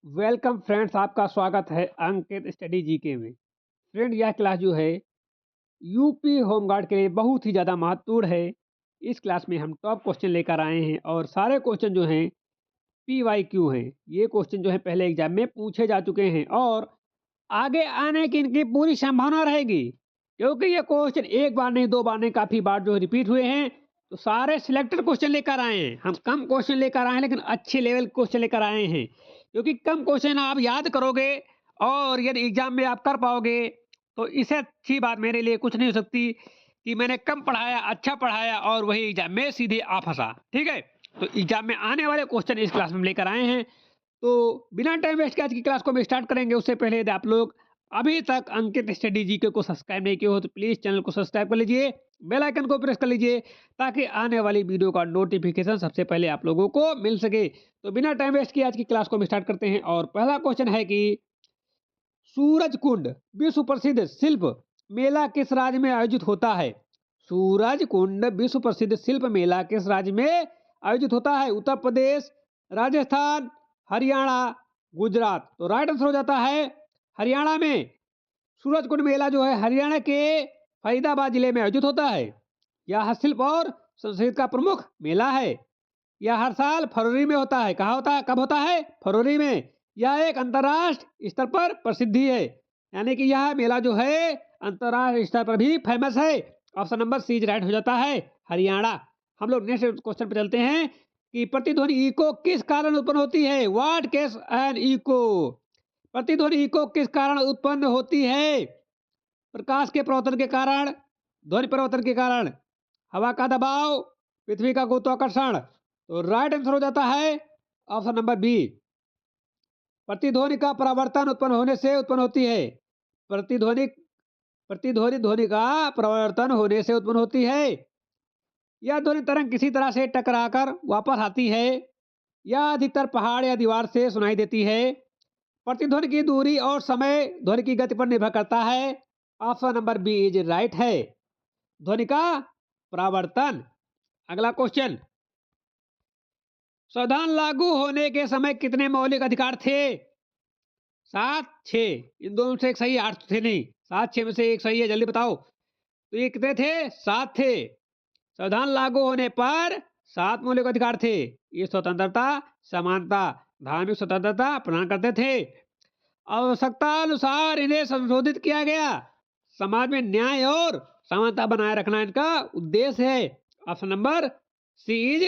Welcome friends, आपका स्वागत है अंकित स्टडी जीके में। फ्रेंड, यह क्लास जो है यूपी होमगार्ड के लिए बहुत ही ज़्यादा महत्वपूर्ण है। इस क्लास में हम टॉप क्वेश्चन लेकर आए हैं और सारे क्वेश्चन जो हैं पीवाईक्यू हैं। ये क्वेश्चन जो है पहले एग्जाम में पूछे जा चुके हैं और आगे आने की इनकी पूरी संभावना रहेगी, क्योंकि ये क्वेश्चन एक बार नहीं, दो बार नहीं, काफ़ी बार जो रिपीट हुए हैं। तो सारे सिलेक्टेड क्वेश्चन लेकर आए हैं। हम कम क्वेश्चन लेकर आए हैं, लेकिन अच्छे लेवल के क्वेश्चन लेकर आए हैं, क्योंकि कम क्वेश्चन आप याद करोगे और यदि एग्जाम में आप कर पाओगे तो इससे अच्छी बात मेरे लिए कुछ नहीं हो सकती कि मैंने कम पढ़ाया, अच्छा पढ़ाया और वही एग्जाम में सीधे आ फंसा। ठीक है, तो एग्जाम में आने वाले क्वेश्चन इस क्लास में हम लेकर आए हैं। तो बिना टाइम वेस्ट के आज की क्लास को हम स्टार्ट करेंगे। उससे पहले यदि आप लोग अभी तक अंकित स्टडी जीके को सब्सक्राइब नहीं किए हो तो प्लीज़ चैनल को सब्सक्राइब कर लीजिए, बेल आइकन को प्रेस कर लीजिए, ताकि आने वाली वीडियो का नोटिफिकेशन सबसे पहले आप लोगों को मिल सके। तो बिना टाइम वेस्ट किए आज की क्लास को हम स्टार्ट करते हैं और पहला क्वेश्चन है कि सूरज कुंड विश्व प्रसिद्ध शिल्प मेला किस राज्य में आयोजित होता है? सूरज कुंड विश्व प्रसिद्ध शिल्प मेला किस राज्य में आयोजित होता है? उत्तर प्रदेश, राजस्थान, हरियाणा, गुजरात। तो राइट आंसर हो जाता है हरियाणा में। सूरज कुंड मेला जो है हरियाणा के फरीदाबाद जिले में आयोजित होता है। यह शिल्प और संस्कृति का प्रमुख मेला है। यह हर साल फरवरी में होता है। कहाँ होता है, कब होता है? फरवरी में। यह एक अंतर्राष्ट्रीय स्तर पर प्रसिद्धि है, यानी कि यह मेला जो है अंतर्राष्ट्रीय स्तर पर भी फेमस है। ऑप्शन नंबर सी राइट हो जाता है, हरियाणा। हम लोग नेक्स्ट क्वेश्चन पर चलते हैं कि प्रतिध्वनि इको किस कारण उत्पन्न होती है? What causes an echo? प्रतिध्वनि इको किस कारण उत्पन्न होती है? प्रकाश के प्रवर्तन के कारण, ध्वनि परिवर्तन के कारण, हवा का दबाव, पृथ्वी का गुरुत्वाकर्षण। तो राइट आंसर हो जाता है ऑप्शन नंबर बी, प्रतिध्वनि का परावर्तन उत्पन्न होने से उत्पन्न होती है। प्रतिध्वनि प्रतिध्वनि ध्वनि का परावर्तन होने से उत्पन्न होती है। यह ध्वनि तरंग किसी तरह से टकराकर वापस आती है। यह अधिकतर पहाड़ या दीवार से सुनाई देती है। प्रतिध्वनि की दूरी और समय ध्वनि की गति पर निर्भर करता है। Option number B is right है, ध्वनि का परावर्तन। अगला क्वेश्चन, संविधान लागू होने के समय कितने मौलिक अधिकार थे? 7, 6। इन दोनों से एक सही है, 8 थे नहीं। 7, 6 में से एक सही है, जल्दी बताओ। तो ये कितने थे? 7 थे। संविधान लागू होने पर 7 मौलिक अधिकार थे। ये स्वतंत्रता, समानता, धार्मिक स्वतंत्रता प्रदान करते थे। आवश्यकता अनुसार इन्हें संशोधित किया गया। समाज में न्याय और समानता बनाए रखना इनका उद्देश्य है। Option number C is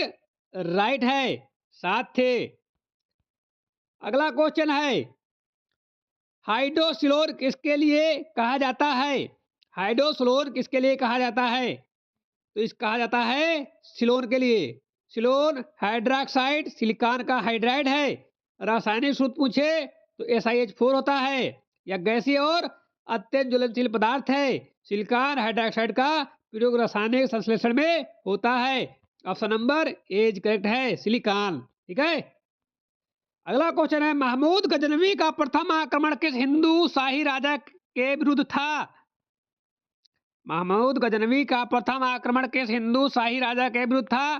right है, 7 थे। अगला क्वेश्चन है, हाइड्रोसिलोन किसके लिए कहा जाता है? हाइड्रोसिलोन किसके लिए कहा जाता है? तो इस कहा जाता है सिलोन के लिए। सिलोन हाइड्रोक्साइड सिलिकॉन का हाइड्राइड है। रासायनिक सूत्र पूछे तो SiH4 होता है। यह गैसीय और अत्यंत ज्वलनशील पदार्थ है। सिलिकॉन हाइड्रोक्साइड का प्रयोग रासायनिक संश्लेषण में होता है। ऑप्शन नंबर एज करेक्ट है, सिलिकॉन। ठीक है, अगला क्वेश्चन है, महमूद गजनवी का प्रथम आक्रमण किस हिंदू शाही राजा के विरुद्ध था? महमूद गजनवी का प्रथम आक्रमण किस हिंदू शाही राजा के विरुद्ध था?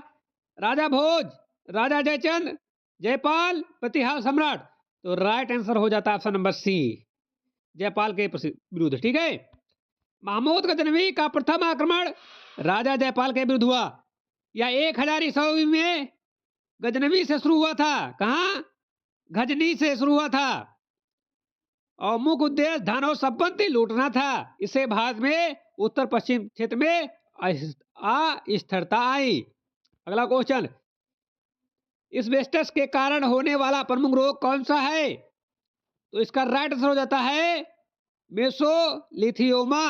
राजा भोज, राजा जयचंद, जयपाल, प्रतिहार सम्राट। तो राइट आंसर हो जाता है ऑप्शन नंबर सी, जयपाल के विरुद्ध। ठीक है, महमूद गजनवी का प्रथम आक्रमण राजा जयपाल के विरुद्ध हुआ। यह 1000 ईस्वी में गजनवी से शुरू हुआ था। कहाँ? गजनी से शुरू हुआ था और मुख्य उद्देश्य धन और संपत्ति लूटना था। इससे भारत में उत्तर पश्चिम क्षेत्र में अस्थिरता आई। अगला क्वेश्चन, एस्बेस्टस के कारण होने वाला प्रमुख रोग कौन सा है? तो इसका राइट आंसर हो जाता है मेसोलिथियोमा।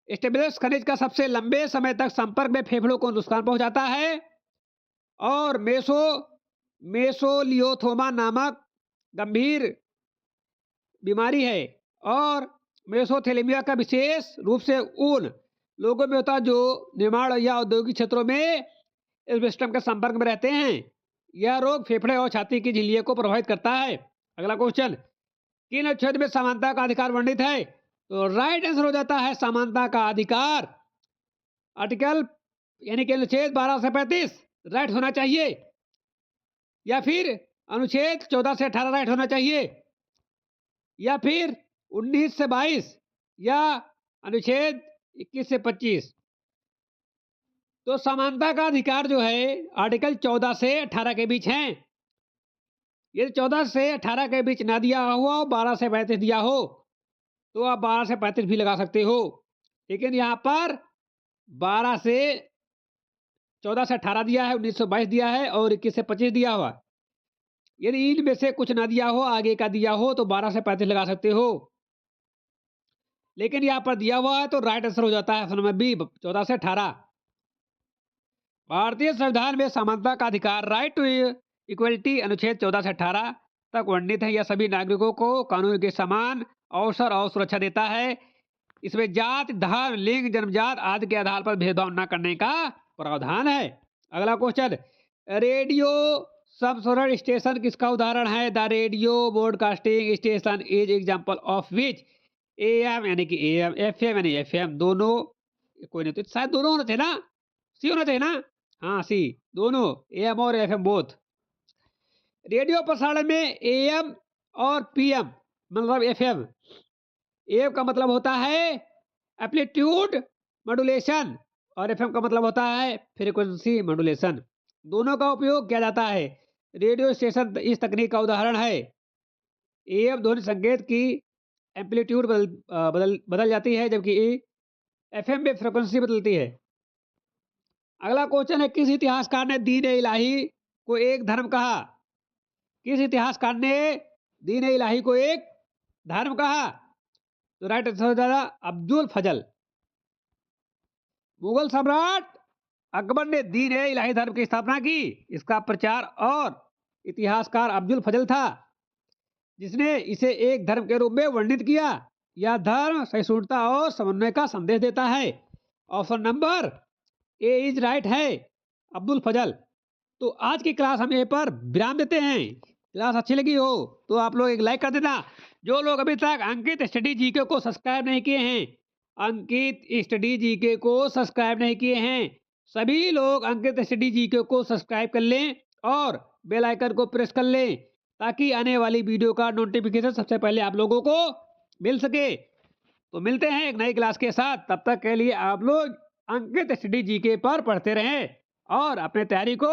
एस्बेस्टस खनिज का सबसे लंबे समय तक संपर्क में फेफड़ों को नुकसान पहुंचाता है और मेसोलियोथोमा नामक गंभीर बीमारी है। और मेसोथेलेमिया का विशेष रूप से उन लोगों में होता है जो निर्माण या औद्योगिक क्षेत्रों में एस्बेस्टस के संपर्क में रहते हैं। यह रोग फेफड़े और छाती की झिल्लियों को प्रभावित करता है। अगला क्वेश्चन, किन अनुच्छेद में समानता का अधिकार वर्णित है? तो राइट आंसर हो जाता है समानता का अधिकार। आर्टिकल यानी कि अनुच्छेद 12 से 35 राइट होना चाहिए, या फिर अनुच्छेद 14 से 18 राइट होना चाहिए, या फिर 19 से 22, या अनुच्छेद 21 से 25। तो समानता का अधिकार जो है आर्टिकल 14 से 18 के बीच है। यदि 14 से 18 के बीच ना दिया हुआ हो, 12 से 35 दिया हो, तो आप 12 से 35 भी लगा सकते हो। लेकिन यहाँ पर 12 से 14 से 18 दिया है, 19 से 22 दिया है और 21 से 25 दिया हुआ। यदि इनमें से कुछ ना दिया हो, आगे का दिया हो, तो 12 से 35 लगा सकते हो। लेकिन यहाँ पर दिया हुआ है तो राइट आंसर हो जाता है ऑप्शन नंबर बी, 14 से 18। भारतीय संविधान में समानता का अधिकार, राइट टू इक्वलिटी, अनुच्छेद 14 से 18 तक वर्णित है। यह सभी नागरिकों को कानून के समान अवसर और सुरक्षा देता है। इसमें जाति, धर्म, लिंग, जन्मजात आदि के आधार पर भेदभाव न करने का प्रावधान है। अगला क्वेश्चन, रेडियो संप्रेषण स्टेशन किसका उदाहरण है? The radio broadcasting station is example of which? AM यानी कि AM, FM यानी FM, दोनों कोई नहीं, तो शायद दोनों होना चाहिए ना, सी होना चाहिए ना। हाँ सी, दोनों AM और FM बोथ। रेडियो प्रसारण में AM और PM मतलब FM। AM का मतलब होता है एम्पलीट्यूड मॉड्यूलेशन और FM का मतलब होता है फ्रीक्वेंसी मॉड्यूलेशन। दोनों का उपयोग किया जाता है। रेडियो स्टेशन इस तकनीक का उदाहरण है। AM ध्वनि संकेत की एम्पलीट्यूड बदल जाती है, जबकि FM में फ्रीक्वेंसी बदलती है। अगला क्वेश्चन है, किस इतिहासकार ने दीन ए इलाही को एक धर्म कहा? किस इतिहासकार ने दीन ए इलाही को एक धर्म कहा? तो राइट आंसर हो जाएगा अब्दुल फजल। मुगल सम्राट अकबर ने दीन ए इलाही धर्म की स्थापना की। इसका प्रचार और इतिहासकार अब्दुल फजल था, जिसने इसे एक धर्म के रूप में वर्णित किया। यह धर्म सहिष्णुता और समन्वय का संदेश देता है। Option number A is right है, अब्दुल फजल। तो आज की क्लास हम यहीं पर विराम देते हैं। क्लास अच्छी लगी हो तो आप लोग एक लाइक कर देना। जो लोग अभी तक अंकित स्टडी जीके को सब्सक्राइब नहीं किए हैं, अंकित स्टडी जीके को सब्सक्राइब नहीं किए हैं, सभी लोग अंकित स्टडी जीके को सब्सक्राइब कर लें और बेल आइकन को प्रेस कर लें, ताकि आने वाली वीडियो का नोटिफिकेशन सबसे पहले आप लोगों को मिल सके। तो मिलते हैं एक नई क्लास के साथ। तब तक के लिए आप लोग अंकित स्टडी जीके पर पढ़ते रहें और अपने तैयारी को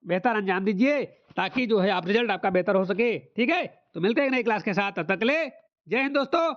बेहतर अंजाम दीजिए, ताकि जो है आप रिजल्ट आपका बेहतर हो सके। ठीक है, तो मिलते हैं एक नई क्लास के साथ। तब तक के लिए जय हिंद दोस्तों।